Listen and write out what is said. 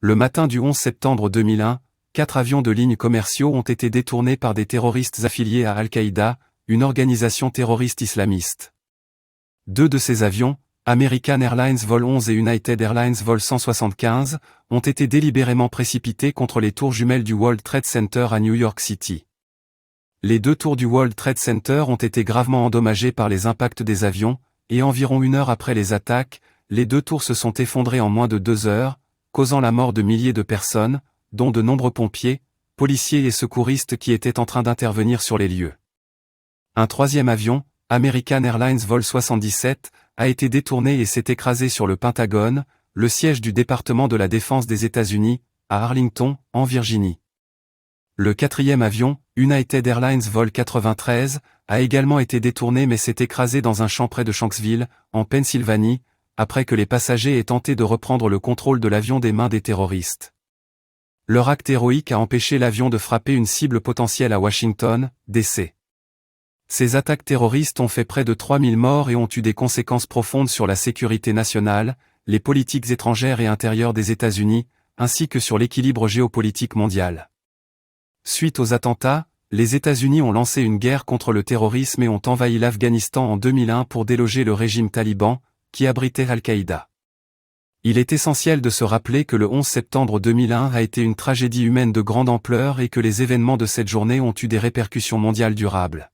Le matin du 11 septembre 2001, 4 avions de lignes commerciaux ont été détournés par des terroristes affiliés à Al-Qaïda, une organisation terroriste islamiste. 2 de ces avions, American Airlines Vol 11 et United Airlines Vol 175, ont été délibérément précipités contre les tours jumelles du World Trade Center à New York City. Les 2 tours du World Trade Center ont été gravement endommagées par les impacts des avions, et environ 1 heure après les attaques, les 2 tours se sont effondrées en moins de 2 heures, causant la mort de milliers de personnes, dont de nombreux pompiers, policiers et secouristes qui étaient en train d'intervenir sur les lieux. Un 3e avion, American Airlines Vol 77, a été détourné et s'est écrasé sur le Pentagone, le siège du département de la Défense des États-Unis, à Arlington, en Virginie. Le 4e avion, United Airlines Vol 93, a également été détourné mais s'est écrasé dans un champ près de Shanksville, en Pennsylvanie, après que les passagers aient tenté de reprendre le contrôle de l'avion des mains des terroristes. Leur acte héroïque a empêché l'avion de frapper une cible potentielle à Washington, D.C. Ces attaques terroristes ont fait près de 3000 morts et ont eu des conséquences profondes sur la sécurité nationale, les politiques étrangères et intérieures des États-Unis, ainsi que sur l'équilibre géopolitique mondial. Suite aux attentats, les États-Unis ont lancé une guerre contre le terrorisme et ont envahi l'Afghanistan en 2001 pour déloger le régime taliban, qui abritait Al-Qaïda. Il est essentiel de se rappeler que le 11 septembre 2001 a été une tragédie humaine de grande ampleur et que les événements de cette journée ont eu des répercussions mondiales durables.